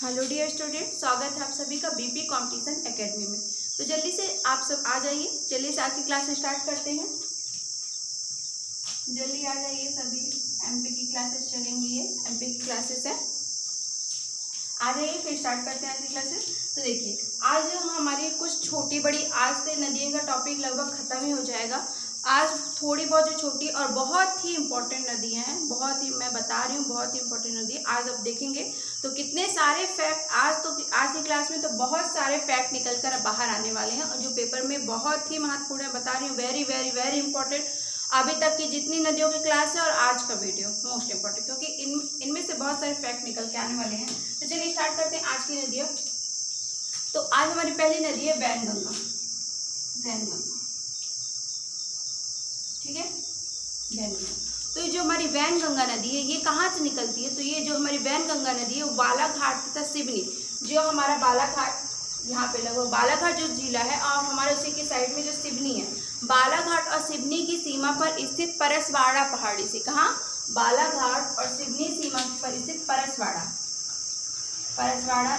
Hello dear student, स्वागत है आप सभी का बीपी कंपटीशन एकेडमी में। तो जल्दी से आप सब आ जाइए। चलिए से आज की क्लास स्टार्ट करते हैं। जल्दी आ जाइए सभी। एमपी की क्लासेस चलेंगी, ये एमपी की क्लासेस है। आ जाइए, फिर स्टार्ट करते हैं आज की क्लासेस। तो देखिए, आज हमारी कुछ छोटी बड़ी आज से नदियों का टॉपिक लगभग खत्म ही हो जाएगा। आज थोड़ी बहुत जो छोटी और बहुत ही इम्पोर्टेंट नदियाँ हैं, बहुत ही मैं बता रही हूँ, बहुत ही इम्पोर्टेंट नदी आज आप देखेंगे तो कितने सारे फैक्ट आज की क्लास में तो बहुत सारे फैक्ट निकल कर बाहर आने वाले हैं और जो पेपर में बहुत ही महत्वपूर्ण है, बता रही हूँ, वेरी वेरी वेरी इंपॉर्टेंट। अभी तक की जितनी नदियों की क्लास है और आज का वीडियो मोस्ट इंपॉर्टेंट, क्योंकि इनमें से बहुत सारे फैक्ट निकल के आने वाले हैं। तो चलिए स्टार्ट करते हैं आज की नदियाँ। तो आज हमारी पहली नदी है वैनगंगा। वैनगंगा, ठीक है, वैनगंगा। तो ये जो हमारी वैनगंगा नदी है, ये कहाँ से निकलती है? तो ये जो हमारी वैनगंगा नदी है वो बालाघाट तथा सिवनी, जो हमारा बालाघाट यहाँ पे लगभग बालाघाट जो जिला है और हमारे उसी की साइड में जो सिवनी है, बालाघाट और सिवनी की सीमा पर स्थित परसवाड़ा पहाड़ी से, कहाँ? बालाघाट और सिवनी सीमा पर स्थित परसवाड़ा। परसवाड़ा,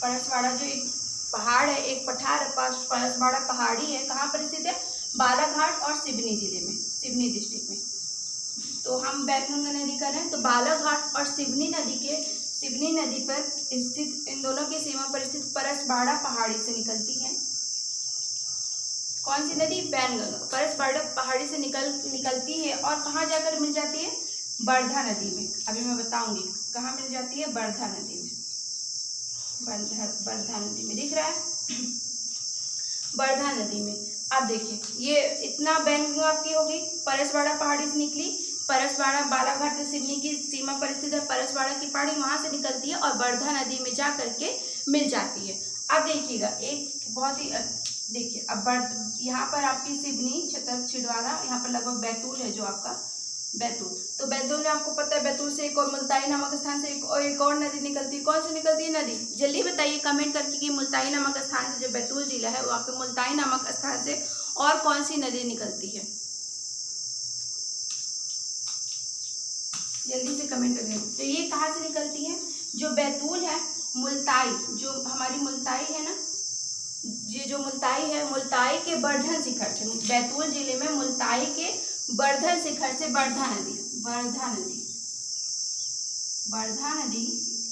परसवाड़ा जो एक पहाड़ है, एक पठार परसवाड़ा पहाड़ी है, कहाँ पर स्थित है? बालाघाट और सिवनी जिले में, सिवनी डिस्ट्रिक्ट में। तो हम वैनगंगा नदी कर रहे हैं, तो बालाघाट और सिवनी नदी पर स्थित इन दोनों की सीमा पर स्थित परसवाड़ा पहाड़ी से निकलती है। कौन सी नदी? वैनगंगा परसवाड़ा पहाड़ी से निकलती है और कहाँ जाकर मिल जाती है? वर्धा नदी में। अभी मैं बताऊंगी कहाँ मिल जाती है। वर्धा नदी में, वर्धा नदी में, दिख रहा है? वर्धा नदी में। अब देखिए, ये इतना वैनगंगा आपकी होगी, परसवाड़ा पहाड़ी से निकली, परसवाड़ा बालाघाट से सिवनी की सीमा पर स्थित है परसवाड़ा की पहाड़ी, वहां से निकलती है और वर्धा नदी में जा करके मिल जाती है। अब देखिएगा एक बहुत ही देखिए, अब यहाँ पर आपकी सिवनी, छतर छिंदवाड़ा, यहाँ पर लगभग बैतूल है, जो आपका बैतूल। तो बैतूल में आपको पता है, बैतूल से एक और मुल्ताई नामक स्थान से एक और नदी निकलती है। कौन सी निकलती है नदी? जल्दी बताइए कमेंट करके कि मुल्ताई नामक स्थान से, जो बैतूल जिला है वहाँ पे मुल्ताई नामक स्थान से और कौन सी नदी निकलती है? जल्दी से कमेंट करिए। तो ये कहाँ से निकलती है? जो बैतूल है, मुल्ताई, जो हमारी मुल्ताई है ना, ये जो मुल्ताई है, मुल्ताई के वर्धन शिखर से, बैतूल जिले में मुल्ताई के वर्धन शिखर से वर्धा नदी, वर्धा नदी, वर्धा नदी,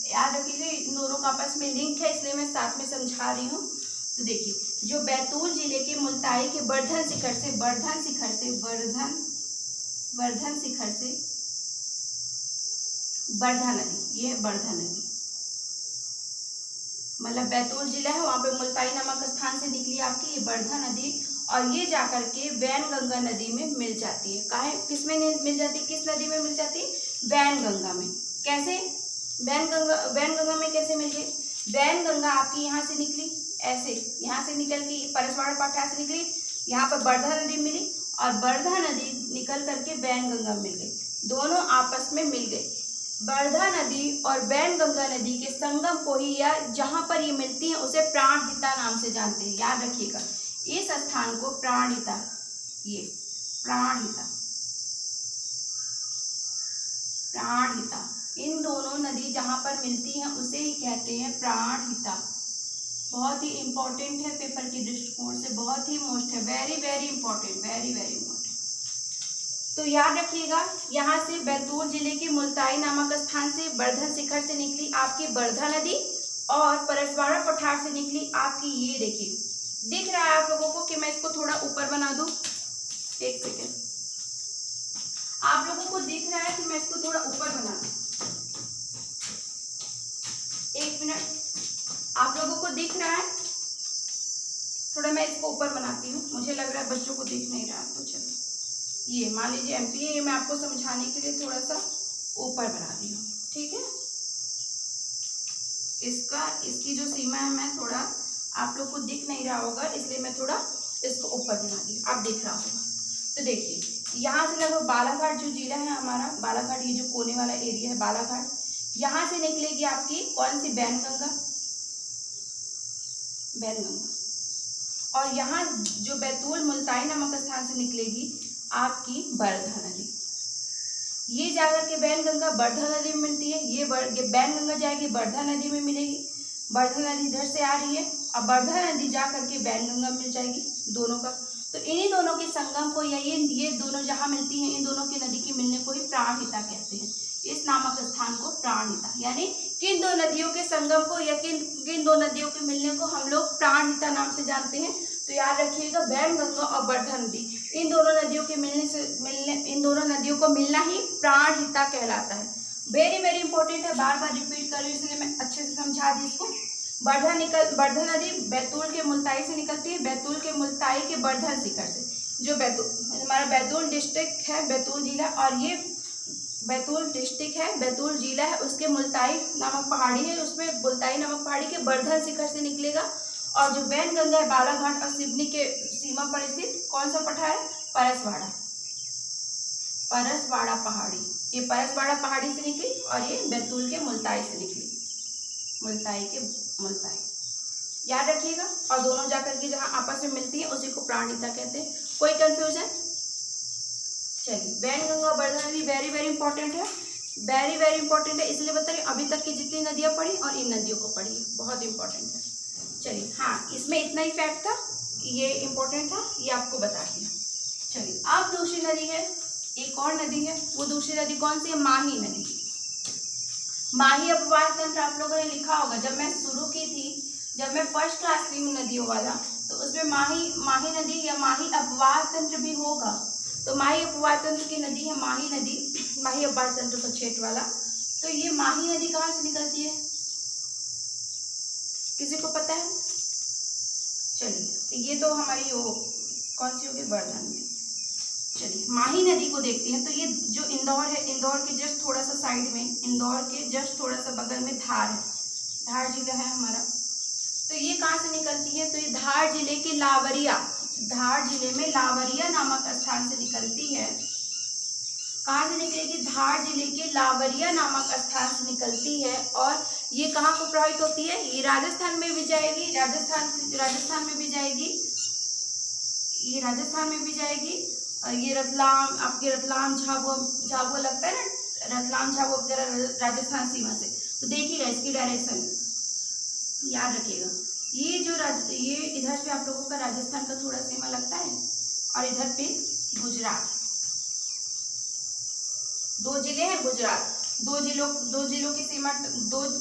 याद रखिएगा इन दोनों का आपस में लिंक है, इसलिए मैं साथ में समझा रही हूँ। तो देखिए, जो बैतूल जिले के मुल्ताई के वर्धन शिखर से, वर्धन शिखर से, वर्धन शिखर से वर्धा नदी, ये वर्धा नदी, मतलब बैतूल जिला है, वहां पे मुल्ताई नामक स्थान से निकली आपकी ये वर्धा नदी और ये जाकर के वैनगंगा नदी में मिल जाती है। कहाँ, किसमें मिल जाती है? किस नदी में मिल जाती है? वैनगंगा में। कैसे? वैनगंगा में कैसे मिल गई? वैनगंगा आपकी यहाँ से निकली, ऐसे यहाँ से निकल के परसवाड़ा पठार से निकली, यहाँ पर वर्धा नदी मिली और वर्धा नदी निकल करके वैनगंगा मिल गई, दोनों आपस में मिल गई। वर्धा नदी और वैनगंगा नदी के संगम को ही, या जहां पर ये मिलती हैं, उसे प्राणहिता नाम से जानते हैं। याद रखिएगा इस स्थान को प्राणहिता, ये प्राणहिता, प्राणहिता, इन दोनों नदी जहां पर मिलती हैं उसे ही कहते हैं प्राणहिता। बहुत ही इंपॉर्टेंट है पेपर के दृष्टिकोण से, बहुत ही मोस्ट है, very very important, very very important. तो याद रखिएगा, यहाँ से बैतूल जिले के मुल्ताई नामक स्थान से वर्धन शिखर से निकली आपकी वर्धा नदी और परसवाड़ा पठार से निकली आपकी, ये देखिए दिख रहा है आप लोगों को कि मैं इसको थोड़ा ऊपर बना दूं? एक सेकेंड, आप लोगों को दिख रहा है कि मैं इसको थोड़ा ऊपर बना दूं? एक मिनट, आप लोगों को दिख रहा है? थोड़ा मैं इसको ऊपर बनाती हूँ, मुझे लग रहा है बच्चों को दिख नहीं रहा। तो चलो, ये मान लीजिए एमपी है, ये मैं आपको समझाने के लिए थोड़ा सा ऊपर बना रही हूँ, ठीक है? इसकी जो सीमा है, मैं थोड़ा, आप लोग को दिख नहीं रहा होगा इसलिए मैं थोड़ा इसको ऊपर बना रही हूँ, आप देख रहा होगा। तो देखिए, यहाँ से लगभग बालाघाट जो जिला है हमारा, बालाघाट, ये जो कोने वाला एरिया है बालाघाट, यहाँ से निकलेगी आपकी कौन सी? वैनगंगा, वैनगंगा। और यहाँ जो बैतूल मुल्ताई नामक स्थान से निकलेगी आपकी वर्धा नदी। ये जाकर के वैनगंगा वर्धा नदी में मिलती है, ये वैनगंगा जाएगी वर्धा नदी में मिलेगी, वर्धा नदी इधर से आ रही है, अब वर्धा नदी जा करके वैनगंगा मिल जाएगी दोनों का। तो इन्हीं दोनों के संगम को या ये दोनों जहाँ मिलती हैं, इन दोनों की नदी के मिलने को ही प्राणहिता कहते हैं। इस नामक स्थान को प्राणहिता, यानी किन दो नदियों के संगम को या किन दो नदियों के मिलने को हम लोग प्राणहिता नाम से जानते हैं। तो याद रखिएगा, वैनगंगा और वर्धा नदी, इन दोनों नदियों के इन दोनों नदियों को मिलना ही प्राणहिता कहलाता है। वेरी वेरी इंपॉर्टेंट है, बार बार रिपीट कर रही हूँ इसलिए मैं अच्छे से समझा दी इसको। वर्धा नदी बैतूल के मुल्ताई से निकलती है, बैतूल के मुल्ताई के वर्धन शिखर से। जो बैतूल हमारा बैतूल डिस्ट्रिक्ट है, बैतूल जिला, और ये बैतूल डिस्ट्रिक्ट है, बैतूल जिला है, उसके मुल्ताई नामक पहाड़ी है, उसमें मुल्ताई नामक पहाड़ी के वर्धन शिखर से निकलेगा। और जो वैनगंगा है बालाघाट और सिवनी के सीमा पर स्थित कौन सा पठार है? परसवाड़ा, परसवाड़ा पहाड़ी। ये परसवाड़ा पहाड़ी से निकली और ये बैतूल के मुल्ताई से निकली, मुल्ताई के मुल्ताई, याद रखिएगा। और दोनों जाकर के जहाँ आपस में मिलती है उसी को प्राणहिता कहते हैं। कोई कंफ्यूजन? चलिए, वैनगंगा वर्धा नदी वेरी वेरी इंपॉर्टेंट है, वेरी वेरी इंपॉर्टेंट है, इसलिए बता रही अभी तक की जितनी नदियाँ पढ़ी और इन नदियों को पढ़िए, बहुत इंपॉर्टेंट है। चलिए, हाँ, इसमें इतना ही फैक्ट था, ये इंपॉर्टेंट था, ये आपको बता दिया। चलिए, अब दूसरी नदी है, एक और नदी है, वो दूसरी नदी कौन सी है? माही नदी। माही अपवाह तंत्र आप लोगों ने लिखा होगा, जब मैं शुरू की थी, जब मैं फर्स्ट क्लास ली हूँ नदियों वाला, तो उसमें माही नदी या माही अपवाह तंत्र भी होगा। तो माही अपवाह तंत्र की नदी है माही नदी, माही अपवाह तंत्र का क्षेत्र वाला। तो ये माही नदी कहाँ से निकलती है? किसी को पता है? चलिए, ये तो हमारी वो कौन सी होगी? वर्धा नदी। चलिए, माही नदी को देखते हैं। तो ये जो इंदौर है, इंदौर के जस्ट थोड़ा सा साइड में, इंदौर के जस्ट थोड़ा सा बगल में धार है, धार जिला है हमारा। तो ये कहाँ से निकलती है? तो ये धार जिले के लावरिया, धार जिले में लावरिया नामक स्थान से निकलती है। कहाँ से निकलेगी? धार जिले के लावरिया नामक स्थान से निकलती है। और ये कहाँ को प्रभावित होती है? ये राजस्थान में भी जाएगी, राजस्थान में भी जाएगी, ये राजस्थान में भी जाएगी। और ये रतलाम, आपके रतलाम झाबुआ लगता है ना, रतलाम झाबुआ वगैरह राजस्थान सीमा से। तो देखिएगा इसकी डायरेक्शन याद रखिएगा। ये जो ये इधर पे आप लोगों का राजस्थान का थोड़ा सीमा लगता है, और इधर पे गुजरात, दो जिले हैं गुजरात, दो जिलों की सीमा,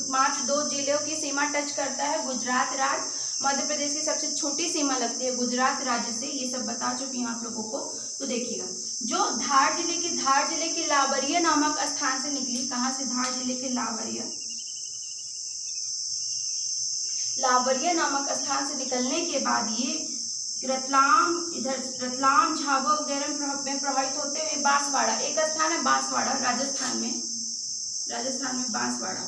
मात्र दो जिलों की सीमा टच करता है गुजरात राज्य। मध्य प्रदेश की सबसे छोटी सीमा लगती है गुजरात राज्य से, ये सब बता चुकी हूँ आप लोगों को। तो देखिएगा, जो धार जिले के लावरिया नामक स्थान से निकली। कहाँ से? धार जिले के लावरिया नामक स्थान से निकलने के बाद ये रतलाम, इधर रतलाम झाबुआ वगैरह में प्रभावित होते हुए बांसवाड़ा, एक स्थान है बांसवाड़ा राजस्थान में बांसवाड़ा,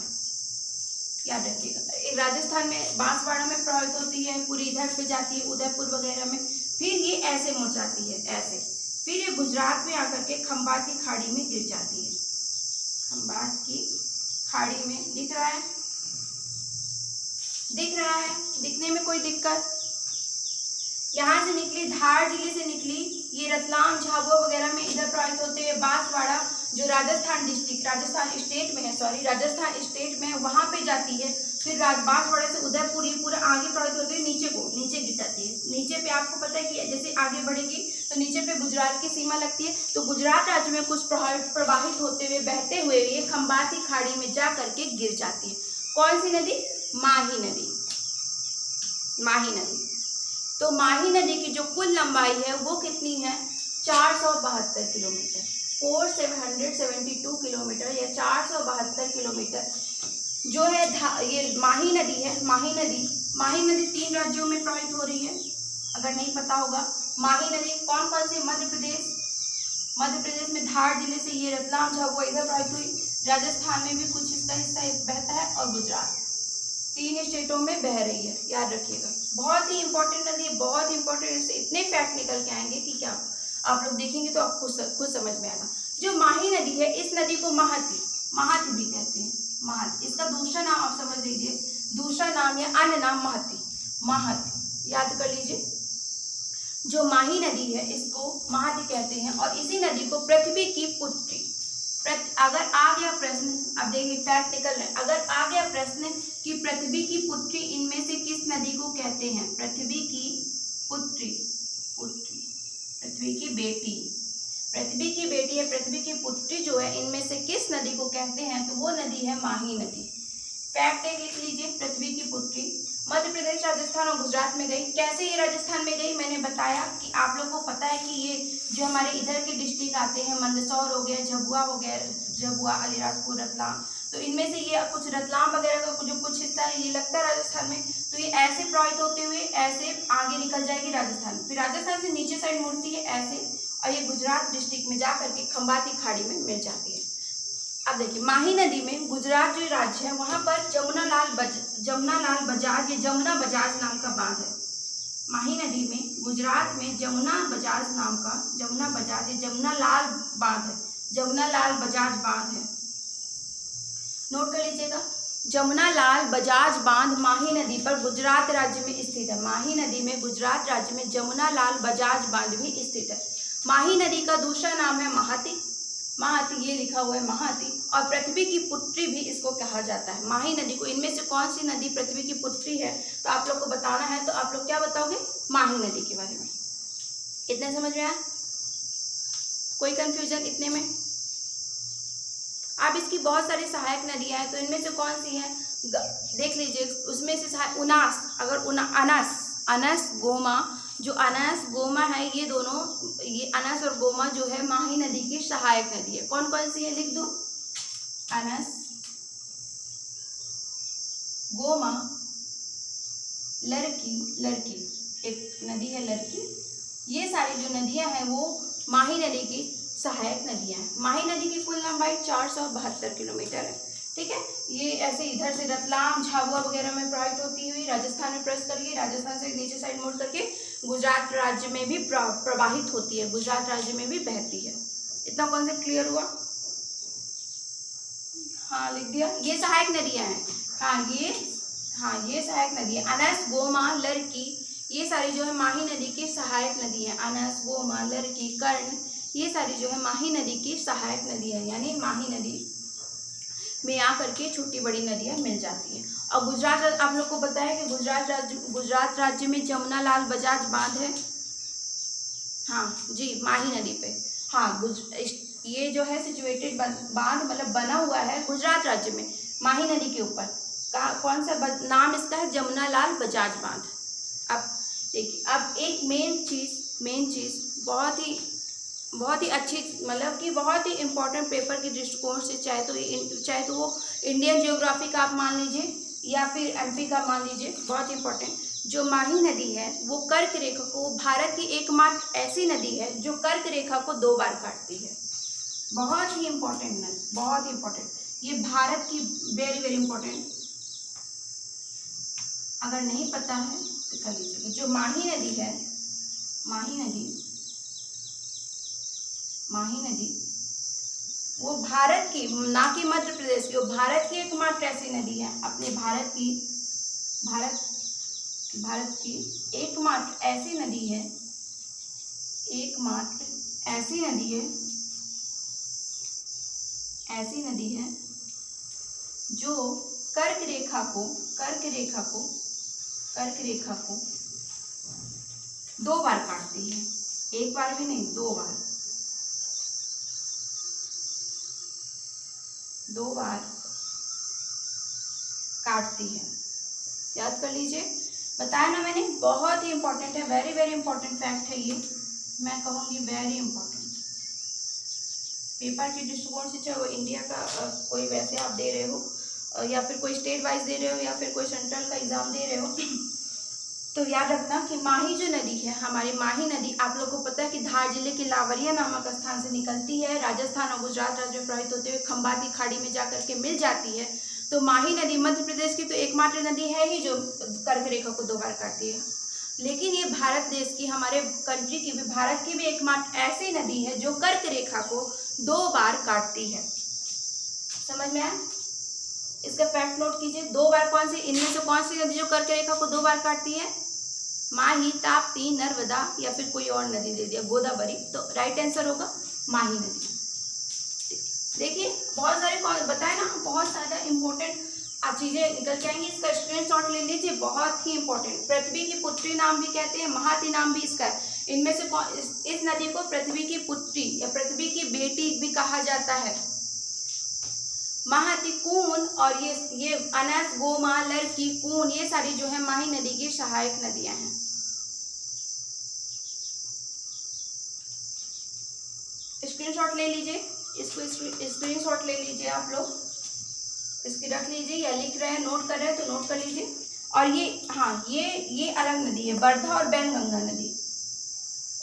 याद रखिएगा। राजस्थान में बांसवाड़ा में प्रभावित होती है, पूरी इधर पे जाती है उदयपुर वगैरह में, फिर ये ऐसे मुड़ जाती है ऐसे, फिर ये गुजरात में आकर के खंबात की खाड़ी में गिर जाती है। खंबात की खाड़ी में दिख रहा है? दिखने में कोई दिक्कत? यहाँ से निकली, धार जिले से निकली, ये रतलाम झाबुआ वगैरह में इधर प्रभावित होते हुए बांसवाड़ा, जो राजस्थान स्टेट में है, वहाँ पे जाती है। फिर बांसवाड़ा से उदयपुर, ये पूरा आगे प्रभावित होते हुए नीचे गिर जाती है। नीचे पे आपको पता है कि जैसे आगे बढ़ेगी तो नीचे पे गुजरात की सीमा लगती है। तो गुजरात राज्य में कुछ प्रवाहित होते हुए, बहते हुए ये खंबात की खाड़ी में जा करके गिर जाती है। कौन सी नदी? माही नदी। तो माही नदी की जो कुल लंबाई है वो कितनी है? 472 किलोमीटर, 4772 किलोमीटर या 472 किलोमीटर जो है। ये माही नदी है, माही नदी 3 राज्यों में प्रवाहित हो रही है, अगर नहीं पता होगा। माही नदी कौन कौन सी? मध्य प्रदेश में धार जिले से ये रतलाम झाबुआ इधर प्रवाहित हुई, राजस्थान में भी कुछ इसका हिस्सा बहता है, और गुजरात, 3 स्टेटों में बह रही है, याद रखिएगा। बहुत ही इंपॉर्टेंट नदी है, बहुत इंपॉर्टेंट। इससे इतने फैक्ट निकल के आएंगे कि क्या आप लोग देखेंगे तो आप खुद समझ में आएगा। जो माही नदी है, इस नदी को महती भी कहते हैं। महती, इसका दूसरा नाम आप समझ लीजिए, दूसरा नाम या अन्य नाम महती, याद कर लीजिए। जो माही नदी है इसको महती कहते हैं, और इसी नदी को पृथ्वी की पुत्री अगर आ गया प्रश्न, अब देखिए फैक्ट निकल रहे हैं, अगर आ गया प्रश्न कि पृथ्वी की पुत्री इनमें से किस नदी को कहते हैं, पृथ्वी की पुत्री, पुत्री पृथ्वी की बेटी, पृथ्वी की बेटी है, पृथ्वी की पुत्री जो है इनमें से किस नदी को कहते हैं, तो वो नदी है माही नदी। फैक्ट एक लिख लीजिए, पृथ्वी की पुत्री मध्य प्रदेश, राजस्थान और गुजरात में गई। कैसे ये राजस्थान में गई, मैंने बताया कि आप लोगों को पता है कि ये जो हमारे इधर के डिस्ट्रिक्ट आते हैं, मंदसौर हो गया, झबुआ हो गया, झबुआ, अलीराजपुर, रतलाम, तो इनमें से ये कुछ रतलाम वगैरह का जो कुछ हिस्सा है ये लगता है राजस्थान में, तो ये ऐसे प्रवाहित होते हुए ऐसे आगे निकल जाएगी राजस्थान, फिर राजस्थान से नीचे साइड मुड़ती है ऐसे, और ये गुजरात डिस्ट्रिक्ट में जा करके खंबाती खाड़ी में मिल जाती है। अब देखिए माही नदी में गुजरात जो राज्य है वहां पर जमुनालाल बजाज, ये जमुना बजाज नाम का बांध है। माही नदी में गुजरात में जमुना बजाज नाम का, जमुना बजाज, ये जमुनालाल बांध है, जमुनालाल बजाज बांध है, नोट कर लीजिएगा। जमुनालाल बजाज बांध माही नदी पर गुजरात राज्य में स्थित है। माही नदी में गुजरात राज्य में जमुनालाल बजाज बांध भी स्थित है। माही नदी का दूसरा नाम है महाती, महाती ये लिखा हुआ है महाती, और पृथ्वी की पुत्री भी इसको कहा जाता है माही नदी को। इनमें से कौन सी नदी पृथ्वी की पुत्री है, तो आप लोग को बताना है, तो आप लोग क्या बताओगे, माही नदी के बारे में। इतने समझ में आया, कोई कंफ्यूजन इतने में। अब इसकी बहुत सारी सहायक नदियां हैं, तो इनमें से कौन सी है देख लीजिए, उसमें से उनास, अगर अनस गोमा, जो अनस गोमा है ये दोनों, ये अनस और गोमा जो है माही नदी की सहायक नदी है। कौन कौन सी है लिख दो, अनस, गोमा, लड़की, लड़की एक नदी है लड़की, ये सारी जो नदियां हैं वो माही नदी की सहायक नदियां हैं। माही नदी की कुल लंबाई 472 किलोमीटर है, ठीक है। ये ऐसे इधर से रतलाम, झाबुआ वगैरह में प्रवाहित होती हुई राजस्थान में प्रवेश करके, राजस्थान से नीचे साइड मुड़ करके गुजरात राज्य में भी प्रवाहित होती है, गुजरात राज्य में भी बहती है। इतना कॉन्सेप्ट क्लियर हुआ, हाँ लिख दिया। ये सहायक नदियां हैं, हाँ ये सहायक नदी है। अनस, गोमा, लड़की, ये सारी जो है माही नदी की सहायक नदी है। अनस, गोमा, लड़की, कर्ण, ये सारी जो है माही नदी की सहायक नदी है, यानी माही नदी में आकर के छोटी बड़ी नदियां मिल जाती हैं। और गुजरात, आप लोग को पता है कि गुजरात राज्य में जमुनालाल बजाज बांध है, हाँ जी, माही नदी पे, हाँ ये जो है सिचुएटेड बांध मतलब बना हुआ है गुजरात राज्य में माही नदी के ऊपर। कौन सा नाम इसका है, जमुनालाल बजाज बांध। अब देखिए, अब एक मेन चीज़ बहुत ही अच्छी, मतलब कि बहुत ही इम्पोर्टेंट पेपर के दृष्टिकोण से, चाहे तो वो इंडियन ज्योग्राफी का आप मान लीजिए या फिर एमपी का मान लीजिए, बहुत इंपॉर्टेंट। जो माही नदी है वो कर्क रेखा को, भारत की एकमात्र ऐसी नदी है जो कर्क रेखा को 2 बार काटती है। बहुत ही इम्पोर्टेंट नदी, बहुत ही इम्पोर्टेंट, ये भारत की वेरी वेरी इम्पोर्टेंट, अगर नहीं पता है तो कर लीजिएगा। जो माही नदी है, माही नदी वो भारत की, ना कि मध्य प्रदेश की, वो भारत की एकमात्र ऐसी नदी है, अपने भारत की एकमात्र ऐसी नदी है, ऐसी नदी है जो कर्क रेखा को 2 बार काटती है, एक बार भी नहीं, 2 बार काटती है। याद कर लीजिए, बताया ना मैंने, बहुत ही इंपॉर्टेंट है, वेरी वेरी इंपॉर्टेंट फैक्ट है ये, मैं कहूँगी वेरी इंपॉर्टेंट पेपर के दृष्टिकोण से, चाहे वो इंडिया का कोई वैसे आप दे रहे हो या फिर कोई स्टेट वाइज दे रहे हो या फिर कोई सेंट्रल का एग्जाम दे रहे हो, तो याद रखना कि माही जो नदी है, हमारी माही नदी, आप लोग को पता है कि धार जिले के लावरिया नामक स्थान से निकलती है, राजस्थान और गुजरात राज्य में प्रवाहित होते हुए खंबाती खाड़ी में जाकर के मिल जाती है। तो माही नदी मध्य प्रदेश की तो एकमात्र नदी है ही जो कर्क रेखा को 2 बार काटती है, लेकिन ये भारत देश की, हमारे कंट्री की भी, भारत की भी एकमात्र ऐसी नदी है जो कर्क रेखा को 2 बार काटती है। समझ में आया? इसका फैक्ट नोट कीजिए, 2 बार कौन सी, इनमें से कौन सी नदी जो कर्क रेखा को 2 बार काटती है? माही, ताप्ती, नर्मदा या फिर कोई और नदी दे दिया, गोदावरी, तो राइट आंसर होगा माही नदी। देखिए बहुत सारे बताए ना, बहुत सारा इंपॉर्टेंट चीजें निकल के आएंगी। इसका स्क्रीनशॉट ले लीजिए, बहुत ही इंपॉर्टेंट। पृथ्वी की पुत्री नाम भी कहते हैं, महाती नाम भी इसका है। इनमें से इस नदी को पृथ्वी की पुत्री या पृथ्वी की बेटी भी कहा जाता है। महाती, कून और ये अनस, गोमा, लड़की, कून, ये सारी जो है माही नदी की सहायक नदियां हैं। स्क्रीनशॉट ले लीजिए, इसको स्क्रीनशॉट ले लीजिए आप लोग, इसकी रख लीजिए, या लिख रहे हैं नोट कर रहे हैं तो नोट कर लीजिए। और ये हाँ, ये अलग नदी है, वर्धा और बैनगंगा नदी।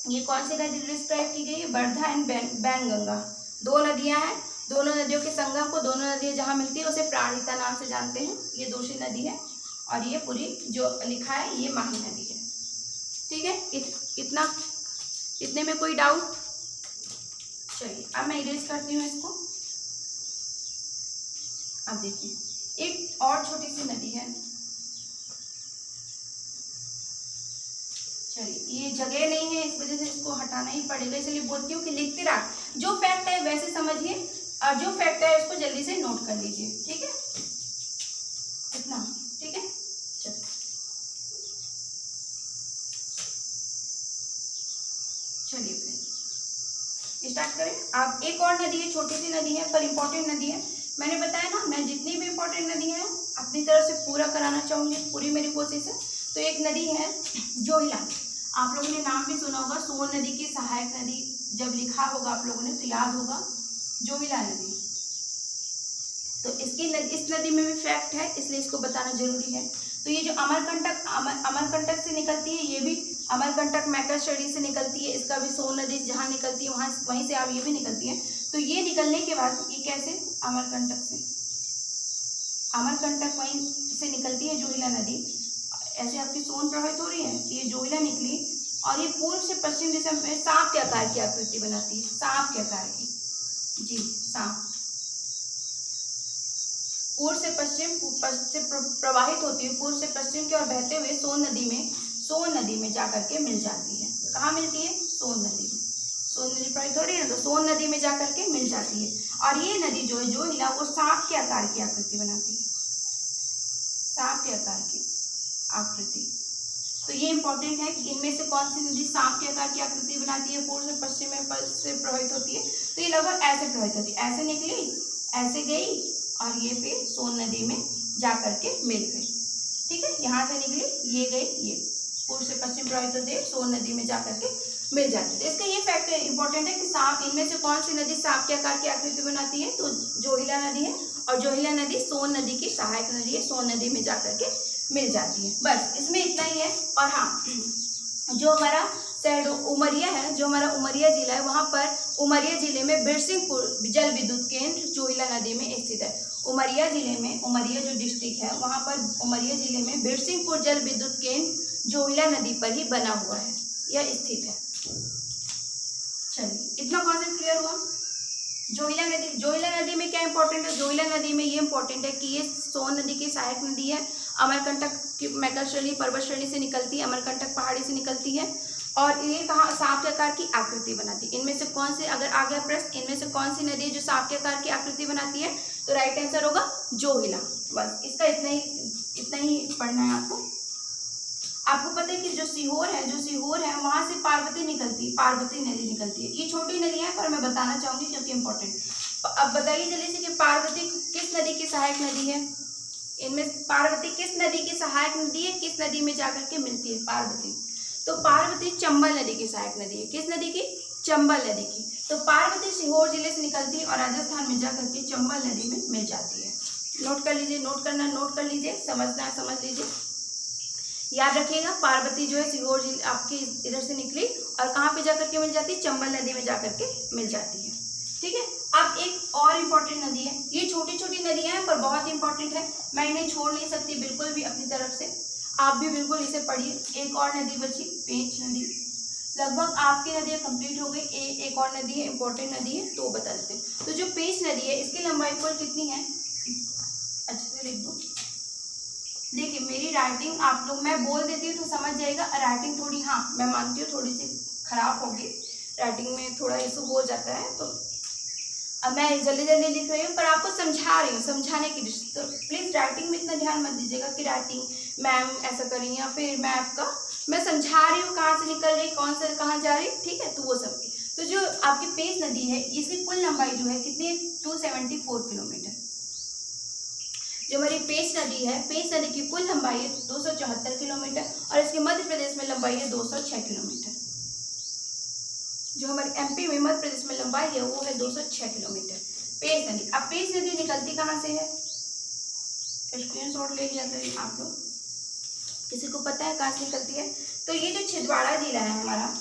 ये कौन सी नदी डिस्क्राइब की गई है? वर्धा एंड बैनगंगा, दो नदियां हैं। दोनों नदियों के संगम को, दोनों नदियां जहाँ मिलती है उसे प्राणहिता नाम से जानते हैं। ये दूसरी नदी है और ये पूरी जो लिखा है ये माही नदी है। ठीक है, इतने में कोई डाउट? चलिए अब मैं इरेज करती हूँ इसको। अब देखिए एक और छोटी सी नदी है, चलिए ये जगह नहीं है इस वजह से इसको हटाना ही पड़ेगा, इसलिए बोलती हूँ कि लिखते रह, जो फैक्ट है वैसे समझिए और जो फैक्ट है उसको जल्दी से नोट कर लीजिए। ठीक है, इतना ठीक है। चलिए फिर स्टार्ट करें। अब एक और नदी है, छोटी सी नदी है पर इम्पोर्टेंट नदी है। मैंने बताया ना, मैं जितनी भी इम्पोर्टेंट नदी है अपनी तरफ से पूरा कराना चाहूँगी, पूरी मेरी कोशिश है। तो एक नदी है जोहिला, आप लोगों ने नाम भी सुना होगा, सोन नदी की सहायक नदी। जब लिखा होगा आप लोगों ने तो याद होगा जोहिला नदी। तो इस नदी में भी फैक्ट है, इसलिए इसको बताना जरूरी है। तो ये जो अमरकंटक से निकलती है, ये भी अमरकंटक मैकाश्चरी से निकलती है। इसका भी सोन नदी जहाँ निकलती है वहीं से आप ये भी निकलती है। तो ये निकलने के बाद ये कैसे अमरकंटक वहीं से निकलती है जोहिला नदी। ऐसे आपकी सोन प्रभावित हो रही है, ये जोहिला निकली और ये पूर्व से पश्चिम दिशा में सांप के आकार की आकृति बनाती है। सांप के आकार की, जी सांप, पूर्व से पश्चिम से प्रवाहित होती है, पूर्व से पश्चिम की ओर बहते हुए सोन नदी में जाकर के मिल जाती है। कहाँ मिलती है? सोन नदी में। सोन नदी प्रवाहित हो रही है ना, तो सोन नदी में जाकर के मिल जाती है। और ये नदी जो है जोहिला, वो सांप के आकार की आकृति बनाती है, सांप के आकार की आकृति। तो ये इंपॉर्टेंट है कि इनमें से कौन सी नदी सांप के आकार की आकृति बनाती है, पूर्व से पश्चिम में से प्रवाहित होती है। तो ये लगभग ऐसे प्रवाहित होती है, ऐसे निकली, ऐसे गई और ये फिर सोन नदी में जा करके मिल गई। ठीक है, यहाँ से निकली, ये गई, ये पूर्व से पश्चिम प्रवाहित होती है, सोन नदी में जा करके मिल जाती है। इसका ये फैक्ट इंपॉर्टेंट है कि सांप, इनमें से कौन सी नदी सांप के आकार की आकृति बनाती है? तो जोहिला नदी है। और जोहिला नदी सोन नदी की सहायक नदी है, सोन नदी में जा करके मिल जाती है। बस इसमें इतना ही है। और हाँ, जो हमारा उमरिया है, जो हमारा उमरिया जिला है, वहाँ पर उमरिया जिले में बिरसिंहपुर जल विद्युत केंद्र जोहिला नदी में स्थित है। उमरिया जिले में, उमरिया जो डिस्ट्रिक्ट है वहाँ पर उमरिया जिले में बिरसिंहपुर जल विद्युत केंद्र जोहिला नदी पर ही बना हुआ है, यह स्थित है। चलिए इतना कॉन्सेप्ट क्लियर हुआ। जोहिला नदी में क्या इंपॉर्टेंट है? जोहिला नदी में ये इंपॉर्टेंट है कि ये सोन नदी की सहायक नदी है। अमरकंटक की मैकाश्चरी पर्वत श्रेणी से निकलती है, अमरकंटक पहाड़ी से निकलती है और ये कहाँ सांप के आकार की आकृति बनाती है। इनमें से कौन से, अगर आ गया प्रश्न, इनमें से कौन सी नदी है जो सांप के आकार की आकृति बनाती है? तो राइट आंसर होगा जोहिला। बस इसका इतना ही पढ़ना है आपको। आपको पता है कि जो सीहोर है वहां से पार्वती नदी निकलती है। ये छोटी नदी है पर मैं बताना चाहूंगी क्योंकि इंपॉर्टेंट। अब बताइए जल्दी से कि पार्वती किस नदी की सहायक नदी है? इनमें पार्वती किस नदी की सहायक नदी है? किस नदी में जाकर के मिलती है पार्वती? तो पार्वती चंबल नदी की सहायक नदी है। किस नदी की? चंबल नदी की। तो पार्वती सीहोर जिले से निकलती है और राजस्थान में जाकर के चंबल नदी में मिल जाती है। नोट कर लीजिए, नोट कर लीजिए, समझना समझ लीजिए, याद रखिएगा। पार्वती जो है सीहोर जिले आपकी इधर से निकली और कहाँ पे जाकर के मिल जाती है? चंबल नदी में जाकर के मिल जाती है। ठीक है, अब एक और इम्पोर्टेंट नदी है। ये छोटी छोटी नदियां हैं पर बहुत इंपॉर्टेंट है, मैं इन्हें छोड़ नहीं सकती बिल्कुल भी अपनी तरफ से। आप भी बिल्कुल इसे पढ़िए। एक और नदी बची, पेंच नदी। लगभग आपकी नदियाँ कंप्लीट हो गई। एक और नदी है, इंपॉर्टेंट नदी है, तो बता देते हैं। तो जो पेंच नदी है इसकी लंबाई कुल कितनी है? अच्छे से लिख दो। देखिए मेरी राइटिंग आप लोग, मैं बोल देती हूँ तो समझ जाएगा। राइटिंग थोड़ी, हाँ मैं मानती हूँ थोड़ी सी खराब होगी, राइटिंग में थोड़ा इशू हो जाता है, तो अब मैं जल्दी जल्दी लिख रही हूँ पर आपको समझा रही हूँ, समझाने की दृष्टि। तो प्लीज़ राइटिंग में इतना ध्यान मत दीजिएगा कि राइटिंग मैम ऐसा कर रही हैं या फिर मैं समझा रही हूँ कहाँ से निकल रही, कौन से कहाँ जा रही, ठीक है। तो वो सब की तो जो आपकी पेंच नदी है इसकी कुल लंबाई जो है कितनी है, 274 किलोमीटर। जो हमारी पेंच नदी है, पेंच नदी की कुल लंबाई है 274 किलोमीटर और इसके मध्य प्रदेश में लंबाई है 206 किलोमीटर। जो हमारे एमपी में, मध्य प्रदेश में लंबाई है वो है 206 किलोमीटर पेंच नदी। अब पेंच नदी निकलती कहाँ से है, स्क्रीनशॉट ले लिया करें आप लोग, किसी को पता है कहाँ से निकलती है। तो ये जो छिंदवाड़ा जिला है हमारा,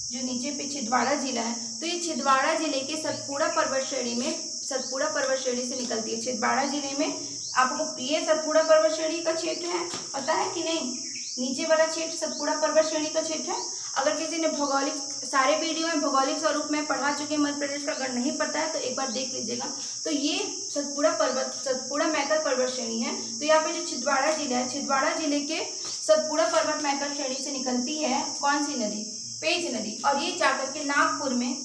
जो नीचे पे छिंदवाड़ा जिला है, तो ये छिंदवाड़ा जिले के सतपुड़ा पर्वत श्रेणी में, सतपुड़ा पर्वत श्रेणी से निकलती है। छिंदवाड़ा जिले में आपको ये सतपुड़ा पर्वत श्रेणी का क्षेत्र है, पता है कि नहीं, नीचे वाला क्षेत्र सतपुड़ा पर्वत श्रेणी का क्षेत्र है। अगर किसी ने भौगोलिक, सारे वीडियो में भौगोलिक स्वरूप में पढ़ा चुके हैं मध्य प्रदेश का, अगर नहीं पता है तो एक बार देख लीजिएगा। तो ये सतपुड़ा मैकर पर्वत श्रेणी है। तो यहाँ पे जो छिंदवाड़ा जिला है, छिंदवाड़ा जिले के सतपुड़ा पर्वत मैकर श्रेणी से निकलती है कौन सी नदी, पेंच नदी। और ये जाकर के नागपुर में,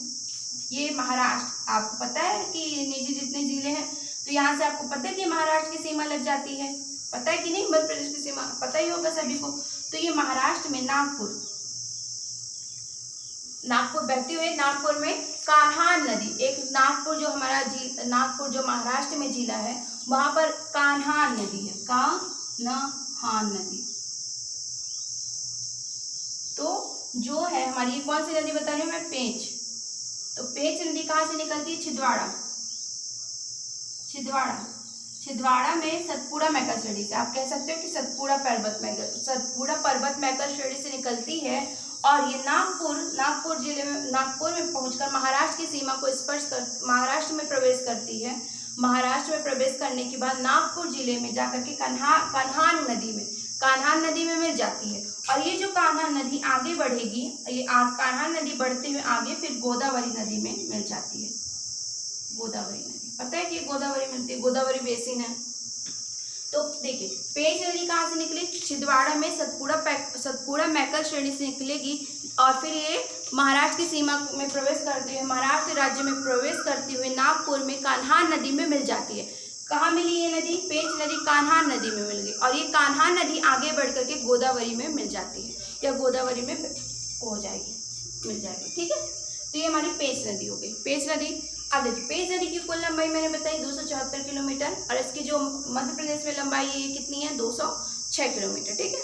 ये महाराष्ट्र, आपको पता है कि नीचे जितने जिले हैं तो यहाँ से आपको पता है कि महाराष्ट्र की सीमा लग जाती है, पता है कि नहीं, मध्य प्रदेश की सीमा पता ही होगा सभी को। तो ये महाराष्ट्र में नागपुर बहती हुई, नागपुर में कान्हान नदी, एक नागपुर जो हमारा नागपुर जो महाराष्ट्र में जिला है वहां पर कान्हान नदी है, कान्हान नदी। तो जो है हमारी, ये कौन सी नदी बता रही हूँ मैं, पेंच। तो पेंच नदी कहाँ से निकलती है, छिंदवाड़ा में सतपुड़ा मैकर श्रेणी से, आप कह सकते हो कि सतपुड़ा पर्वत मैकर श्रेणी से निकलती है। और ये नागपुर जिले में, नागपुर में पहुंचकर महाराष्ट्र की सीमा को स्पर्श कर महाराष्ट्र में प्रवेश करती है। महाराष्ट्र में प्रवेश करने के बाद नागपुर जिले में जाकर के कान्हान नदी में मिल जाती है। और ये जो कान्हान नदी आगे बढ़ेगी, ये कान्हान नदी बढ़ते हुए आगे फिर गोदावरी नदी में मिल जाती है। गोदावरी नदी, पता है कि गोदावरी मिलती है, गोदावरी बेसिन है। तो देखिए पेंच नदी कहाँ से निकली, छिंदवाड़ा में सतपुड़ा मैकर श्रेणी से निकलेगी और फिर ये महाराष्ट्र की सीमा में प्रवेश करते हुए, महाराष्ट्र राज्य में प्रवेश करते हुए नागपुर में कान्हान नदी में मिल जाती है। कहाँ मिली ये नदी, पेंच नदी कान्हान नदी में मिल गई। और ये कान्हान नदी आगे बढ़ करके गोदावरी में मिल जाती है, या गोदावरी में हो जाएगी, मिल जाएगी, ठीक है। तो ये हमारी पेंच नदी हो गई, पेंच नदी। अब देखिए पेंच नदी की कुल लंबाई मैंने बताई 274 किलोमीटर और इसकी जो मध्य प्रदेश में लंबाई है कितनी है, 206 किलोमीटर, ठीक है।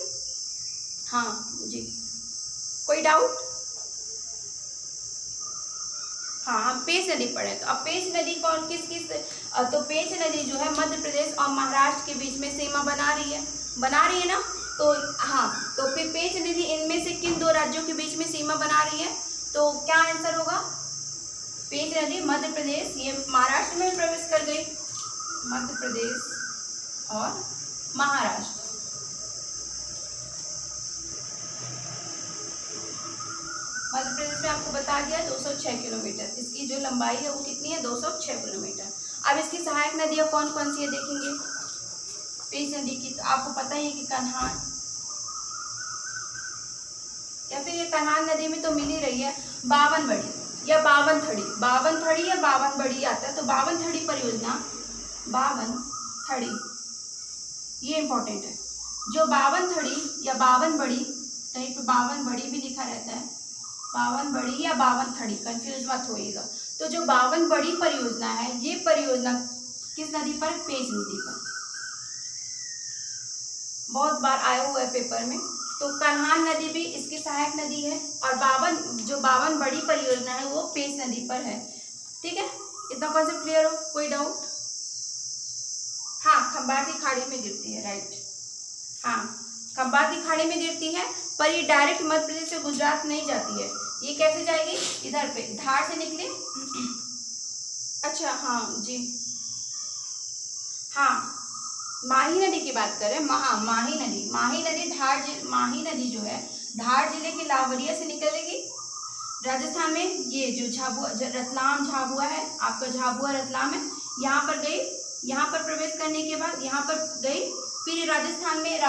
हाँ जी, कोई डाउट? हाँ, हम पेंच नदी पढ़े। तो अब पेंच नदी कौन किस तो पेंच नदी जो है मध्य प्रदेश और महाराष्ट्र के बीच में सीमा बना रही है ना। तो हाँ, तो फिर पेंच नदी इनमें से किन दो राज्यों के बीच में सीमा बना रही है, तो क्या आंसर होगा, पेंच नदी मध्य प्रदेश, ये महाराष्ट्र में प्रवेश कर गई, मध्य प्रदेश और महाराष्ट्र। मध्य प्रदेश में आपको बता दिया 206 किलोमीटर, इसकी जो लंबाई है वो कितनी है, 206 किलोमीटर। अब इसकी सहायक नदियाँ कौन कौन सी है देखेंगे। पेंच नदी की तो आपको पता ही है कि कान्हान, या फिर ये कान्हान नदी में तो मिल ही रही है, बावनथड़ी या बावनथड़ी आता है। तो बावनथड़ी परियोजना, बावनथड़ी, ये इंपॉर्टेंट है। जो बावनथड़ी या बावनबड़ी, कहीं पे बावनबड़ी भी लिखा रहता है, बावनबड़ी या बावनथड़ी, कंफ्यूज मत होइएगा। तो जो बावनबड़ी परियोजना है, ये परियोजना किस नदी पर, पेंच नदी पर, बहुत बार आया हुआ है पेपर में। तो कान्हान नदी भी इसकी सहायक नदी है और बावनबड़ी परियोजना है वो पेंच नदी पर है, ठीक है। इतना कॉन्सेप्ट क्लियर हो, कोई डाउट? हाँ, खंबाती खाड़ी में गिरती है, राइट। हाँ, खंबाती खाड़ी में गिरती है, पर ये डायरेक्ट मध्य प्रदेश से गुजरात नहीं जाती है। ये कैसे जाएगी, इधर पे धार से निकले। अच्छा, हाँ जी, हाँ, माही नदी की बात करें, माही नदी जो है धार जिले के लावरिया से निकलेगी राजस्थान में। ये जो रतलाम झाबुआ है, आपका झाबुआ रतलाम है, यहाँ पर गई, यहाँ पर प्रवेश करने के बाद यहाँ पर गई, फिर राजस्थान में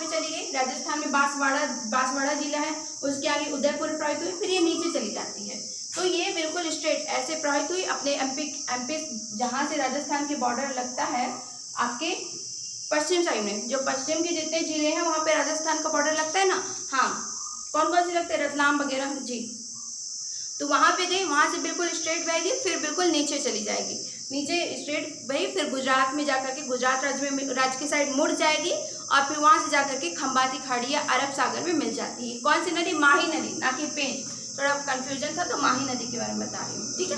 चली गई। राजस्थान में बांसवाड़ा जिला है, उसके आगे उदयपुर प्रवाहित हुई, फिर ये नीचे चली जाती है। तो ये बिल्कुल स्ट्रेट ऐसे प्रवाहित हुई अपने एमपी जहाँ से राजस्थान के बॉर्डर लगता है आपके पश्चिम साइड में, जो पश्चिम के जितने जिले हैं वहाँ पे राजस्थान का बॉर्डर लगता है ना, हाँ कौन कौन से लगते हैं, रतलाम वगैरह जी। तो वहाँ पे गई, वहाँ से बिल्कुल स्ट्रेट बहेगी, फिर बिल्कुल नीचे चली जाएगी, नीचे स्ट्रेट बही, फिर गुजरात में जाकर के गुजरात राज्य की साइड मुड़ जाएगी और फिर वहाँ से जाकर के खंबाती खाड़ी या अरब सागर में मिल जाती है। कौन सी नदी? माही नदी, ना कि पेंच, थोड़ा कंफ्यूजन था तो माही नदी के बारे में बता रही हूँ, ठीक है।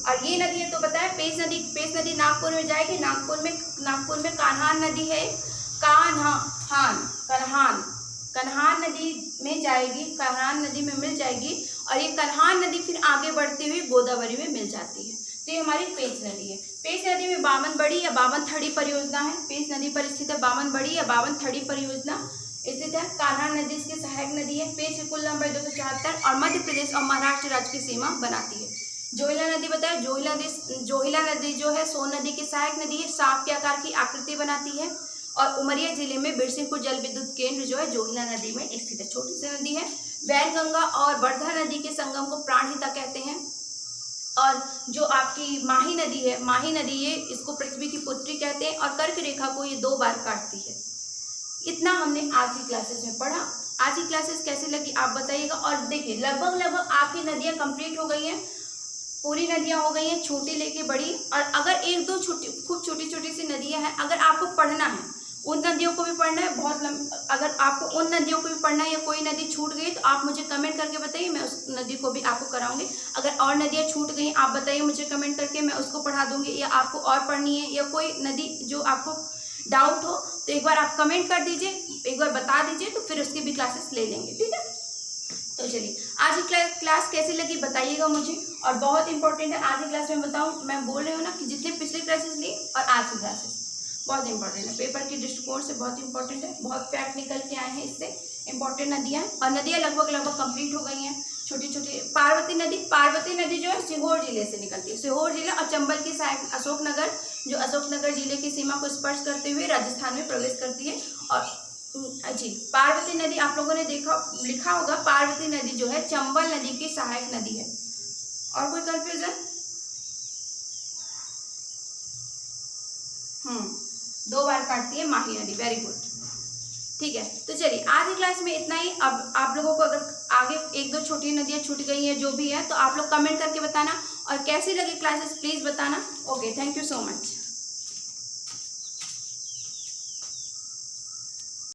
और ये नदी है तो बताया पेंच नदी नागपुर में जाएगी, नागपुर में कान्हान नदी है, कन्हान नदी में जाएगी, कन्हान नदी में मिल जाएगी और ये कन्हान नदी फिर आगे बढ़ती हुई गोदावरी में मिल जाती है। तो ये हमारी पेंच नदी है। पेंच नदी में बावन बड़ी या बावन थड़ी परियोजना है, पेंच नदी पर स्थित है बावन बड़ी या बावन थड़ी परियोजना स्थित है। कान्हान नदी इसकी सहायक नदी है। पेंच की कुल लंबाई 274 और मध्य प्रदेश और महाराष्ट्र राज्य की सीमा बनाती है। जोहिला नदी बताया, जोहिला नदी जो है सोन नदी की सहायक नदी है, सांप के आकार की आकृति बनाती है और उमरिया जिले में बिरसिंहपुर जल विद्युत केंद्र जो है जोहिला नदी में स्थित है, छोटी सी नदी है। वैनगंगा और वर्धा नदी के संगम को प्राणहिता कहते हैं। और जो आपकी माही नदी है, माही नदी ये इसको पृथ्वी की पुत्री कहते हैं और कर्क रेखा को ये 2 बार काटती है। इतना हमने आज की क्लासेस में पढ़ा। आज की क्लासेस कैसी लगी आप बताइएगा। और देखिए लगभग आपकी नदियाँ कंप्लीट हो गई हैं, पूरी नदियाँ हो गई हैं, छोटी लेके बड़ी। और अगर 1-2 खूब छोटी छोटी सी नदियाँ हैं, अगर आपको पढ़ना है उन नदियों को भी पढ़ना है, अगर आपको उन नदियों को भी पढ़ना है या कोई नदी छूट गई तो आप मुझे कमेंट करके बताइए, मैं उस नदी को भी आपको कराऊंगी। अगर और नदियाँ छूट गई आप बताइए मुझे कमेंट करके, मैं उसको पढ़ा दूंगी। या आपको और पढ़नी है या कोई नदी जो आपको डाउट हो तो एक बार आप कमेंट कर दीजिए, एक बार बता दीजिए, तो फिर उसकी भी क्लासेस ले लेंगे, ठीक है। तो चलिए आज की क्लास कैसी लगी बताइएगा मुझे। और बहुत इंपॉर्टेंट है आज की क्लास में बताऊँ, मैं बोल रही हूँ ना कि जितने पिछले क्लासेस ली और आज की क्लासेस बहुत इंपॉर्टेंट है, पेपर के दृष्टिकोण से बहुत इंपॉर्टेंट है। बहुत फैक्ट निकल के आए हैं इससे, इंपॉर्टेंट नदियाँ। और नदियाँ लगभग कंप्लीट हो गई हैं, छोटी छोटी। पार्वती नदी जो है सीहोर जिले से निकलती है, सीहोर जिला और चंबल की सहायक अशोकनगर, जो अशोकनगर जिले की सीमा को स्पर्श करते हुए राजस्थान में प्रवेश करती है। और जी पार्वती नदी आप लोगों ने लिखा होगा, पार्वती नदी जो है चंबल नदी की सहायक नदी है। और कोई कंफ्यूजन? 2 बार काटती है माही नदी, वेरी गुड, ठीक है। तो चलिए आज की क्लास में इतना ही। अब आप लोगों को अगर आगे 1-2 छोटी नदियाँ छूट गई हैं जो भी है तो आप लोग कमेंट करके बताना, और कैसी लगी क्लासेस प्लीज़ बताना। Okay, thank you so much.